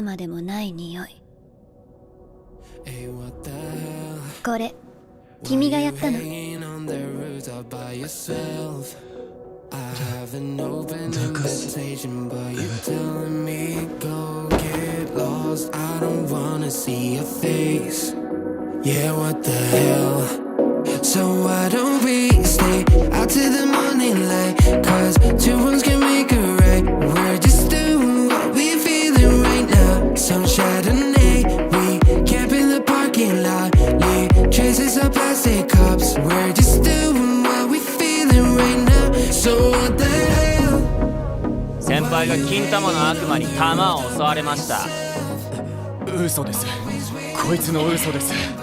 悪魔でもない匂い。これ君がやったの？Yeah, what the hell? So why don't we stay out to the morning light? Cause two wrongs can make a right. We're just doing what we feeling right now. Some Chardonnay, we camp in the parking lot. Leave traces of plastic cups. We're just doing what we feeling right now. So what the hell? 先輩が金玉の悪魔に玉を襲われました。嘘です。こいつの嘘です。